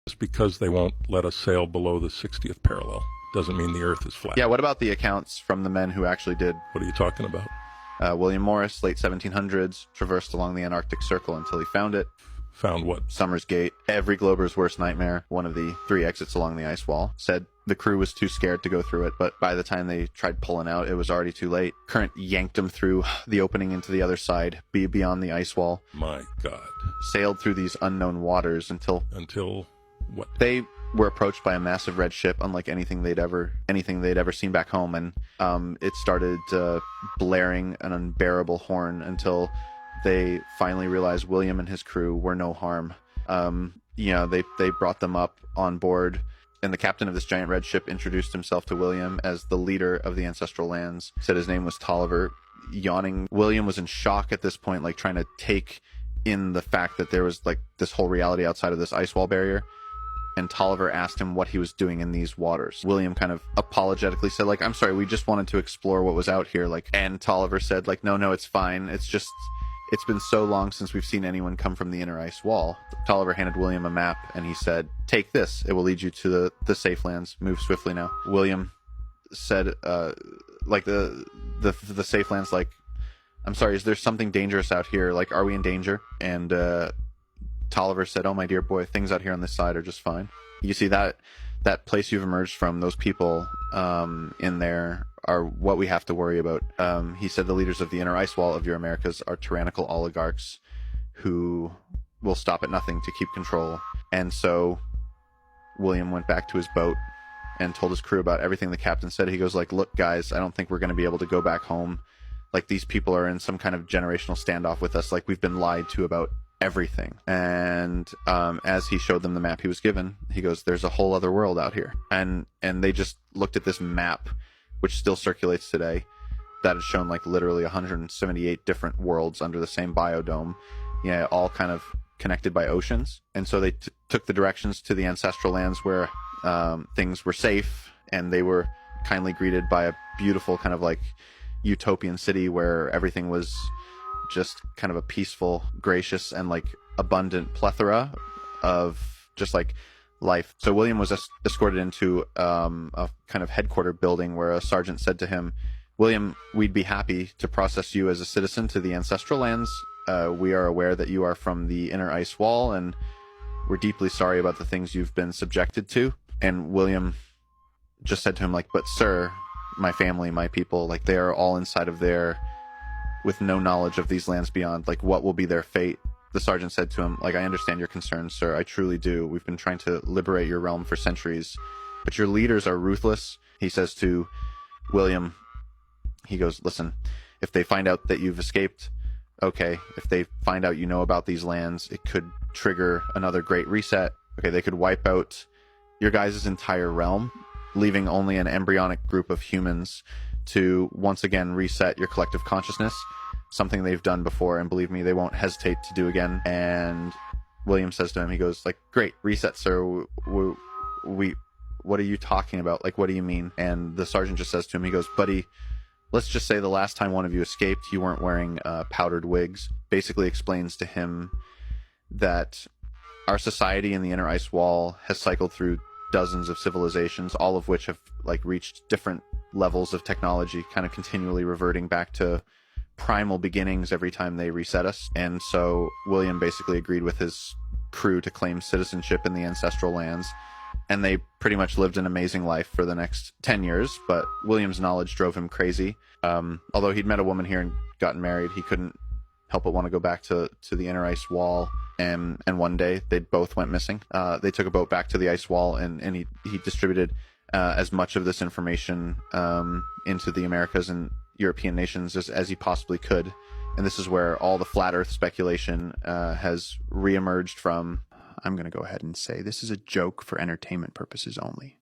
Just because they won't let us sail below the 60th parallel doesn't mean the Earth is flat. Yeah, what about the accounts from the men who actually did? What are you talking about? William Morris, late 1700s, traversed along the Antarctic Circle until he found it. Found what? Summer's Gate, every Glober's worst nightmare, one of the 3 exits along the ice wall. Said the crew was too scared to go through it, but by the time they tried pulling out, it was already too late. Current yanked them through the opening into the other side, beyond the ice wall. My God. Sailed through these unknown waters until what? They were approached by a massive red ship, unlike anything they'd ever seen back home, and it started blaring an unbearable horn until they finally realized William and his crew were no harm. They brought them up on board, and the captain of this giant red ship introduced himself to William as the leader of the ancestral lands. Said his name was Tolliver. Yawning, William was in shock at this point, like trying to take in the fact that there was like this whole reality outside of this ice wall barrier. And Tolliver asked him what he was doing in these waters. William kind of apologetically said, like, I'm sorry, we just wanted to explore what was out here. And Tolliver said, like, no, it's fine. It's been so long since we've seen anyone come from the inner ice wall. Tolliver handed William a map, and he said, take this. It will lead you to the safe lands. Move swiftly now. William said, the safe lands, like, I'm sorry, is there something dangerous out here? Like, are we in danger? And Tolliver said, oh, my dear boy, things out here on this side are just fine. You see that place you've emerged from, those people in there are what we have to worry about. He said the leaders of the inner ice wall of your Americas are tyrannical oligarchs who will stop at nothing to keep control. And so William went back to his boat and told his crew about everything the captain said. He goes, like, look, guys, I don't think we're going to be able to go back home. Like, these people are in some kind of generational standoff with us. Like, we've been lied to about everything. And as he showed them the map he was given, he goes, there's a whole other world out here. And they just looked at this map, which still circulates today, that had shown like literally 178 different worlds under the same biodome, all kind of connected by oceans. And so they took the directions to the ancestral lands where things were safe, and they were kindly greeted by a beautiful kind of like utopian city where everything was just kind of a peaceful, gracious, and like abundant plethora of just like life. So William was escorted into a kind of headquarter building where a sergeant said to him, William, we'd be happy to process you as a citizen to the ancestral lands. We are aware that you are from the inner ice wall, and we're deeply sorry about the things you've been subjected to. And William just said to him, like, but sir, my family, my people, like, they are all inside of there with no knowledge of these lands beyond. Like, what will be their fate? The sergeant said to him, like, I understand your concerns, sir. I truly do. We've been trying to liberate your realm for centuries, but your leaders are ruthless. He says to William, he goes, listen, if they find out that you've escaped, okay. If they find out you know about these lands, it could trigger another great reset. Okay, they could wipe out your guys' entire realm, leaving only an embryonic group of humans to once again reset your collective consciousness, something they've done before, and believe me, they won't hesitate to do again. And William says to him, he goes, like, great, reset, sir. We what are you talking about? Like, what do you mean? And the sergeant just says to him, he goes, buddy, let's just say the last time one of you escaped, you weren't wearing powdered wigs. Basically explains to him that our society in the inner ice wall has cycled through dozens of civilizations, all of which have like reached different levels of technology, kind of continually reverting back to primal beginnings every time they reset us. And so William basically agreed with his crew to claim citizenship in the ancestral lands, and they pretty much lived an amazing life for the next 10 years. But William's knowledge drove him crazy. Although he'd met a woman here and gotten married, he couldn't help but want to go back to the inner ice wall. And one day they both went missing. They took a boat back to the ice wall, and he distributed as much of this information into the Americas and European nations as he possibly could. And this is where all the flat earth speculation has reemerged from. I'm going to go ahead and say this is a joke for entertainment purposes only.